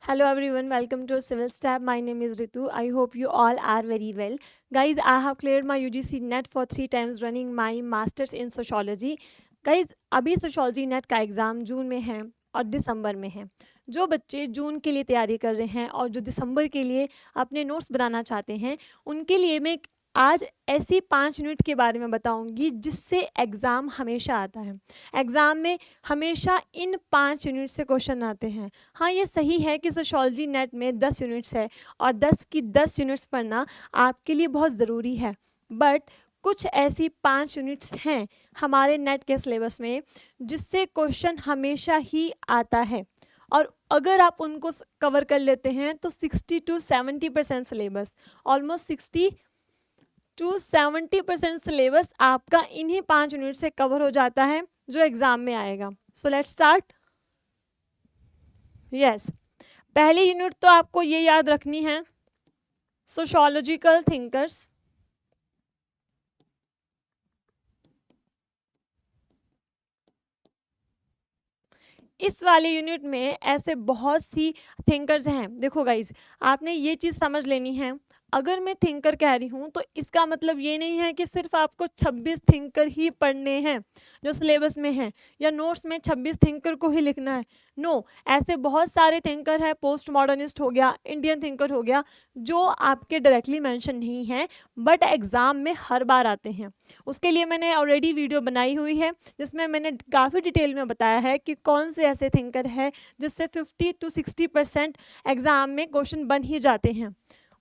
Hello everyone, welcome to Civil Stab. My name is Ritu. I hope you all are very well. Guys, I have cleared my UGC NET for 3 times running my masters in sociology. Guys, अभी sociology NET का exam जून में है और दिसंबर में है. जो बच्चे जून के लिए तैयारी कर रहे हैं और जो दिसंबर के लिए अपने नोट्स बनाना चाहते हैं, उनके लिए मैं आज ऐसी 5 यूनिट के बारे में बताऊंगी जिससे एग्ज़ाम हमेशा आता है. एग्ज़ाम में हमेशा इन 5 यूनिट से क्वेश्चन आते हैं. हाँ, ये सही है कि सोशोलॉजी नेट में 10 यूनिट्स है और 10 की 10 यूनिट्स पढ़ना आपके लिए बहुत ज़रूरी है, बट कुछ ऐसी 5 यूनिट्स हैं हमारे नेट के सिलेबस में जिससे क्वेश्चन हमेशा ही आता है, और अगर आप उनको कवर कर लेते हैं तो 60 to 70% syllabus, almost 60 to 70% syllabus आपका इन्हीं 5 यूनिट से कवर हो जाता है जो एग्ज़ाम में आएगा. So let's start. यस, पहली यूनिट तो आपको ये याद रखनी है, सोशोलॉजिकल थिंकर्स. इस वाले यूनिट में ऐसे बहुत सी थिंकर्स हैं. देखो गाइज, आपने ये चीज़ समझ लेनी है, अगर मैं थिंकर कह रही हूँ तो इसका मतलब ये नहीं है कि सिर्फ आपको 26 थिंकर ही पढ़ने हैं जो सिलेबस में हैं, या नोट्स में 26 थिंकर को ही लिखना है. नो, ऐसे बहुत सारे थिंकर है, पोस्ट मॉडर्निस्ट हो गया, इंडियन थिंकर हो गया, जो आपके डायरेक्टली मेंशन नहीं है बट एग्ज़ाम में हर बार आते हैं. उसके लिए मैंने ऑलरेडी वीडियो बनाई हुई है जिसमें मैंने काफ़ी डिटेल में बताया है कि कौन से ऐसे थिंकर है जिससे 50 to 60% एग्ज़ाम में क्वेश्चन बन ही जाते हैं.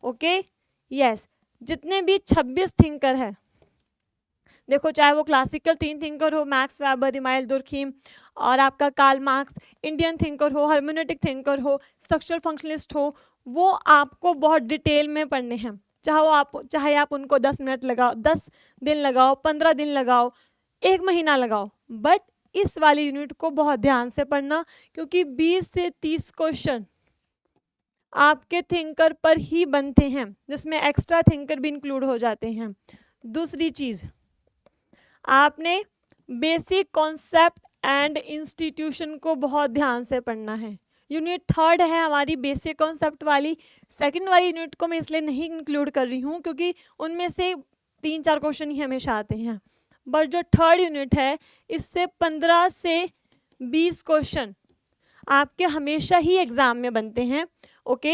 ओके, यस, जितने भी 26 थिंकर है, देखो चाहे वो क्लासिकल 3 थिंकर हो, मैक्स वेबर, इमाइल दुर्खीम, और आपका कार्ल मार्क्स, इंडियन थिंकर हो, हार्मोनेटिक थिंकर हो, स्ट्रक्चरल फंक्शनलिस्ट हो, वो आपको बहुत डिटेल में पढ़ने हैं. चाहे आप उनको 10 मिनट लगाओ, 10 दिन लगाओ, 15 दिन लगाओ, 1 महीना लगाओ, बट इस वाली यूनिट को बहुत ध्यान से पढ़ना, क्योंकि 20 से 30 क्वेश्चन आपके थिंकर पर ही बनते हैं, जिसमें एक्स्ट्रा थिंकर भी इंक्लूड हो जाते हैं. दूसरी चीज़, आपने बेसिक कॉन्सेप्ट एंड इंस्टीट्यूशन को बहुत ध्यान से पढ़ना है. यूनिट 3 है हमारी बेसिक कॉन्सेप्ट वाली. सेकंड वाली यूनिट को मैं इसलिए नहीं इंक्लूड कर रही हूँ क्योंकि उनमें से 3-4 क्वेश्चन ही हमेशा आते हैं, बट जो 3rd यूनिट है इससे 15 से 20 क्वेश्चन आपके हमेशा ही एग्ज़ाम में बनते हैं. ओके,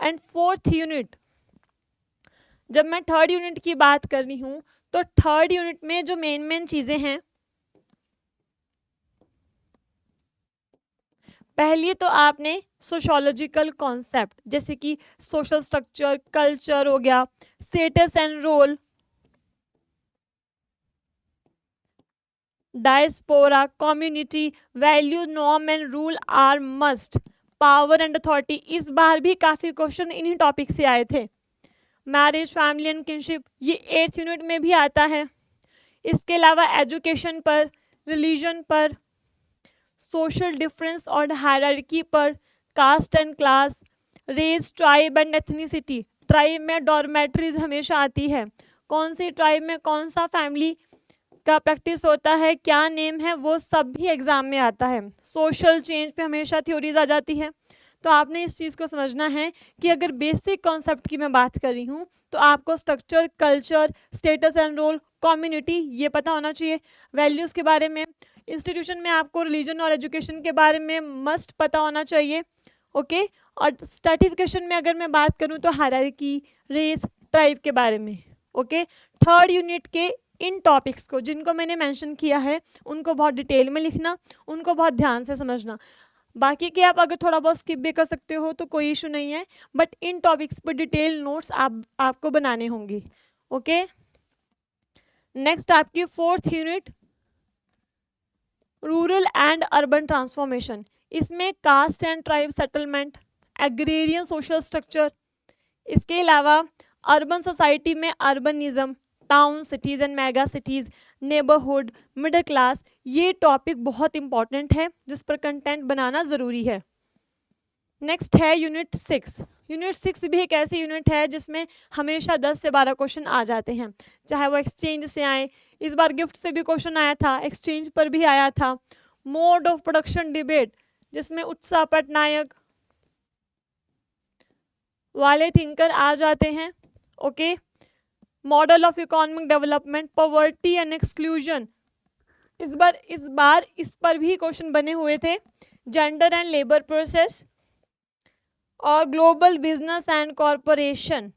एंड 4th यूनिट, जब मैं 3rd यूनिट की बात कर रही हूँ तो 3rd यूनिट में जो मेन चीज़ें हैं, पहली तो आपने सोशोलॉजिकल कॉन्सेप्ट जैसे कि सोशल स्ट्रक्चर, कल्चर हो गया, status and role, diaspora, community, value, norm and rule are must, power and authority. इस बार भी काफ़ी क्वेश्चन इन्हीं टॉपिक से आए थे. मैरिज, फैमिली एंड किनशिप, ये 8th यूनिट में भी आता है. इसके अलावा एजुकेशन पर, रिलीजन पर, सोशल डिफरेंस और हायरार्की पर, caste and class, race, tribe and ethnicity. Tribe में डॉर्मेट्रीज हमेशा आती है, कौन सी ट्राइब में कौन सा फैमिली का प्रैक्टिस होता है, क्या नेम है, वो सब भी एग्जाम में आता है. सोशल चेंज पे हमेशा थ्योरीज आ जाती है. तो आपने इस चीज़ को समझना है कि अगर बेसिक कॉन्सेप्ट की मैं बात कर रही हूँ तो आपको structure, culture, status and role, community ये पता होना चाहिए. वैल्यूज़ के बारे में, इंस्टीट्यूशन में आपको रिलीजन और एजुकेशन के बारे में मस्ट पता होना चाहिए. ओके, और स्ट्रैटिफिकेशन में अगर मैं बात करूँ तो हायरार्की, रेस, ट्राइब के बारे में. ओके, 3rd यूनिट के इन टॉपिक्स को जिनको मैंने मेंशन किया है उनको बहुत डिटेल में लिखना, उनको बहुत ध्यान से समझना. बाकी के आप अगर थोड़ा बहुत स्किप भी कर सकते हो तो कोई इशू नहीं है, बट इन टॉपिक्स पर डिटेल नोट्स आपको बनाने होंगे. ओके, नेक्स्ट आपकी 4th unit, rural and urban transformation. इसमें caste and tribe settlement, agrarian social structure, इसके अलावा अर्बन सोसाइटी में urbanism, town, cities and mega cities, neighbourhood, middle class, ये टॉपिक बहुत इंपॉर्टेंट है जिस पर कंटेंट बनाना ज़रूरी है. नेक्स्ट है यूनिट 6. यूनिट 6 भी एक ऐसी यूनिट है जिसमें हमेशा 10 से 12 क्वेश्चन आ जाते हैं, चाहे वो एक्सचेंज से आए. इस बार गिफ्ट से भी क्वेश्चन आया था, एक्सचेंज पर भी आया था. मोड ऑफ प्रोडक्शन डिबेट, जिसमें उत्साह पटनायक, वाले थिंकर आ जाते हैं। Okay, model of economic development, poverty and exclusion, इस बार इस पर भी क्वेश्चन बने हुए थे। जेंडर एंड लेबर प्रोसेस और ग्लोबल बिजनेस एंड कॉरपोरेशन।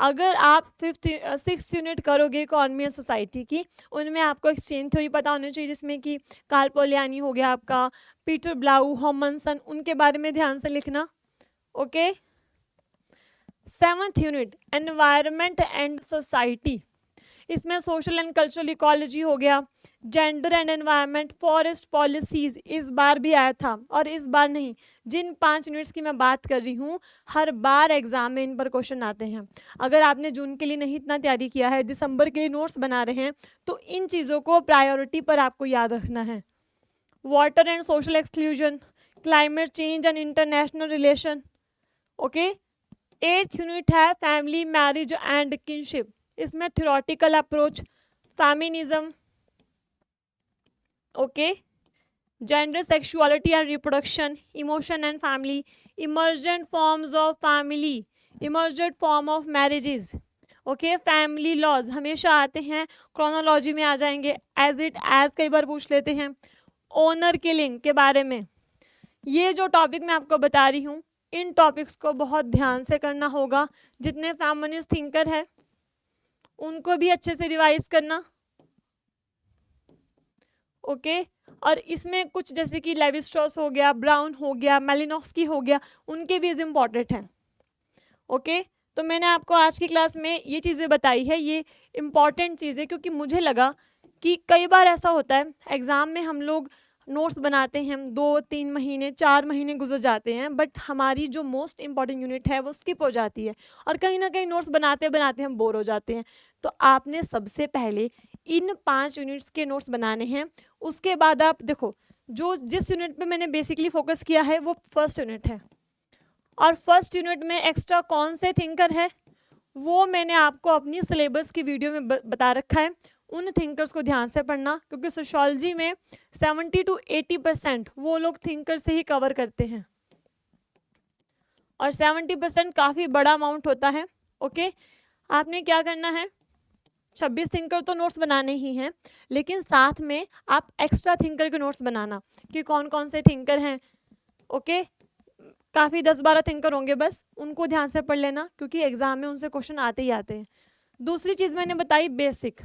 अगर आप 6th यूनिट करोगे इकोनॉमी एंड सोसाइटी की, उनमें आपको एक्सचेंज थ्योरी पता होनी चाहिए, जिसमें कि कार्ल पोलियानी हो गया आपका, पीटर ब्लाउ, हॉमनसन, उनके बारे में ध्यान से लिखना। Okay, 7th unit environment and society, इसमें सोशल एंड कल्चरल इकोलॉजी हो गया, gender and environment, forest policies इस बार भी आया था। और इस बार नहीं, जिन 5 यूनिट्स की मैं बात कर रही हूँ, हर बार एग्जाम में इन पर क्वेश्चन आते हैं। अगर आपने जून के लिए नहीं इतना तैयारी किया है, दिसंबर के लिए नोट्स बना रहे हैं, तो इन चीज़ों को प्रायोरिटी पर आपको याद रखना है। Water and social exclusion, climate change and international relation. Okay, 8th unit है फैमिली, मैरिज एंड किनशिप, इसमें theoretical approach, feminism, okay, gender, sexuality and reproduction, emotion and family, emergent forms of family, emergent form of marriages. Okay, family laws हमेशा आते हैं, chronology में आ जाएंगे, as it as कई बार पूछ लेते हैं, ओनर किलिंग के बारे में। ये जो टॉपिक मैं आपको बता रही हूँ, इन टॉपिक्स को बहुत ध्यान से करना होगा। जितने फेमिनिस्ट थिंकर हैं उनको भी अच्छे से रिवाइज करना। ओके, और इसमें कुछ जैसे कि लेवी स्ट्रॉस हो गया, ब्राउन हो गया, मेलिनोव्स्की हो गया, उनके भी इम्पॉर्टेंट हैं। ओके, तो मैंने आपको आज की क्लास में ये चीज़ें बताई है, ये इम्पॉर्टेंट चीज़ें, क्योंकि मुझे लगा कि कई बार ऐसा होता है एग्ज़ाम में हम लोग नोट्स बनाते हैं, 2-3 महीने 4 महीने गुजर जाते हैं, बट हमारी जो मोस्ट इम्पॉर्टेंट यूनिट है वो स्किप हो जाती है, और कहीं ना कहीं नोट्स बनाते बनाते हम बोर हो जाते हैं। तो आपने सबसे पहले इन 5 यूनिट्स के नोट्स बनाने हैं। उसके बाद आप देखो, जो जिस यूनिट पे मैंने बेसिकली फोकस किया है वो 1st यूनिट है, और 1st यूनिट में एक्स्ट्रा कौन से थिंकर है वो मैंने आपको अपनी सिलेबस की वीडियो में बता रखा है। उन थिंकर्स को ध्यान से पढ़ना, क्योंकि सोशियोलॉजी में 70 to 80% वो लोग थिंकर से ही कवर करते हैं, और 70% काफ़ी बड़ा अमाउंट होता है। ओके, आपने क्या करना है, 26 थिंकर तो नोट्स बनाने ही हैं, लेकिन साथ में आप एक्स्ट्रा थिंकर के नोट्स बनाना कि कौन कौन से थिंकर हैं। ओके, काफ़ी 10-12 थिंकर होंगे, बस उनको ध्यान से पढ़ लेना, क्योंकि एग्जाम में उनसे क्वेश्चन आते ही आते हैं। दूसरी चीज़ मैंने बताई बेसिक।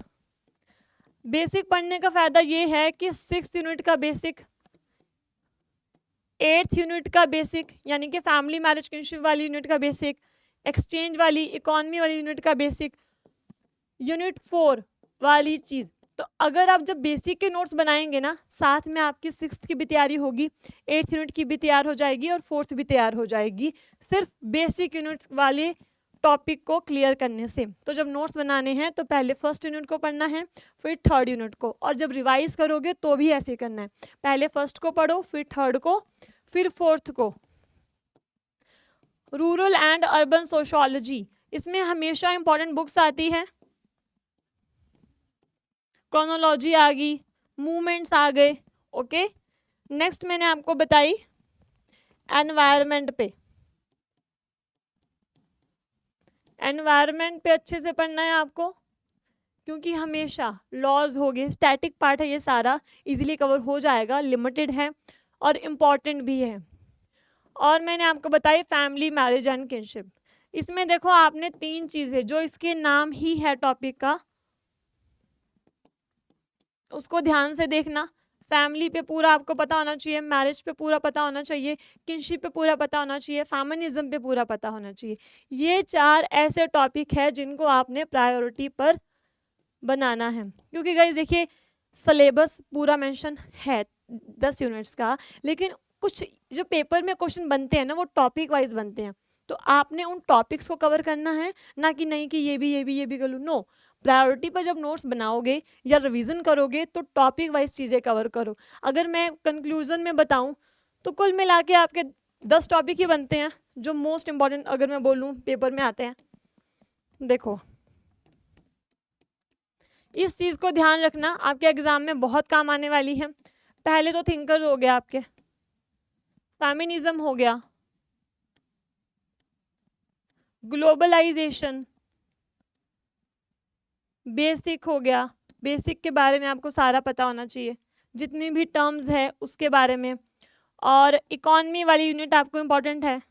बेसिक पढ़ने का फ़ायदा ये है कि 6th यूनिट का बेसिक, 8th यूनिट का बेसिक यानी कि फैमिली मैरिज किनशिप वाली यूनिट का बेसिक, एक्सचेंज वाली इकोनॉमी वाली यूनिट का बेसिक, यूनिट 4 वाली चीज़। तो अगर आप जब बेसिक के नोट्स बनाएंगे ना, साथ में आपकी 6th की भी तैयारी होगी, 8th यूनिट की भी तैयार हो जाएगी, और 4th भी तैयार हो जाएगी, सिर्फ बेसिक यूनिट्स वाले टॉपिक को क्लियर करने से। तो जब नोट्स बनाने हैं तो पहले 1st यूनिट को पढ़ना है, फिर 3rd यूनिट को, और जब रिवाइज करोगे तो भी ऐसे करना है, पहले 1st को पढ़ो, फिर 3rd को, फिर 4th को। रूरल एंड अर्बन सोशियोलॉजी, इसमें हमेशा इंपॉर्टेंट बुक्स आती है, क्रोनोलॉजी आ गई, मूवमेंट्स आ गए। ओके, नेक्स्ट मैंने आपको बताई एनवायरनमेंट पे। एनवायरनमेंट पे अच्छे से पढ़ना है आपको, क्योंकि हमेशा लॉज हो गए, स्टैटिक पार्ट है, ये सारा इजीली कवर हो जाएगा, लिमिटेड है और इम्पॉर्टेंट भी है। और मैंने आपको बताई फैमिली, मैरिज एंड किनशिप। इसमें देखो आपने 3 चीज़ें जो इसके नाम ही है टॉपिक का, उसको ध्यान से देखना। फैमिली पे पूरा आपको पता होना चाहिए, मैरिज पे पूरा पता होना चाहिए, किनशिप पे पूरा पता होना चाहिए, फेमिनिज्म पे पूरा पता होना चाहिए। ये 4 ऐसे टॉपिक है जिनको आपने प्रायोरिटी पर बनाना है, क्योंकि गाइस देखिए सिलेबस पूरा मेंशन है 10 यूनिट्स का, लेकिन कुछ जो पेपर में क्वेश्चन बनते हैं ना वो टॉपिक वाइज बनते हैं, तो आपने उन टॉपिक्स को कवर करना है, ना कि नहीं कि ये भी कर लूँ। नो, प्रायोरिटी पर जब नोट्स बनाओगे या रिवीजन करोगे तो टॉपिक वाइज चीज़ें कवर करो। अगर मैं कंक्लूजन में बताऊं तो कुल मिला के आपके 10 टॉपिक ही बनते हैं जो मोस्ट इम्पॉर्टेंट अगर मैं बोलूं पेपर में आते हैं। देखो इस चीज़ को ध्यान रखना, आपके एग्जाम में बहुत काम आने वाली है। पहले तो थिंकर्स हो गया, आपके फेमिनिज्म हो गया, ग्लोबलाइजेशन, बेसिक हो गया, बेसिक के बारे में आपको सारा पता होना चाहिए, जितनी भी टर्म्स है उसके बारे में। और इकॉनमी वाली यूनिट आपको इम्पॉर्टेंट है,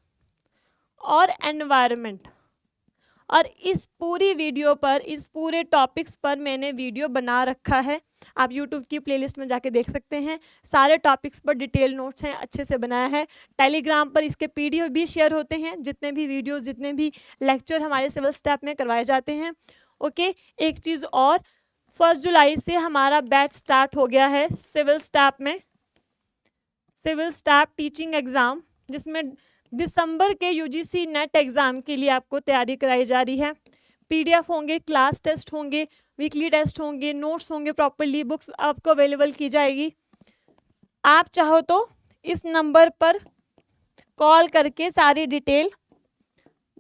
और एनवायरनमेंट। और इस पूरी वीडियो पर, इस पूरे टॉपिक्स पर मैंने वीडियो बना रखा है, आप यूट्यूब की प्लेलिस्ट में जाके देख सकते हैं। सारे टॉपिक्स पर डिटेल नोट्स हैं, अच्छे से बनाया है। टेलीग्राम पर इसके पीडीएफ भी शेयर होते हैं, जितने भी वीडियोस, जितने भी लेक्चर हमारे सिविल स्टाफ में करवाए जाते हैं। ओके, एक चीज़ और, 1 जुलाई से हमारा बैच स्टार्ट हो गया है सिविल स्टाफ में, सिविल स्टाफ टीचिंग एग्ज़ाम, जिसमें दिसंबर के यूजीसी नेट एग्ज़ाम के लिए आपको तैयारी कराई जा रही है। पीडीएफ होंगे, क्लास टेस्ट होंगे, वीकली टेस्ट होंगे, नोट्स होंगे, प्रॉपर्ली बुक्स आपको अवेलेबल की जाएगी। आप चाहो तो इस नंबर पर कॉल करके सारी डिटेल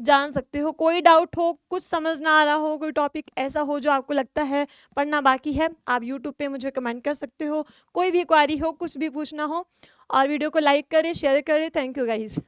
जान सकते हो। कोई डाउट हो, कुछ समझ ना आ रहा हो, कोई टॉपिक ऐसा हो जो आपको लगता है पढ़ना बाकी है, आप यूट्यूब पे मुझे कमेंट कर सकते हो। कोई भी क्वारी हो, कुछ भी पूछना हो, और वीडियो को लाइक करें, शेयर करें। Thank you guys.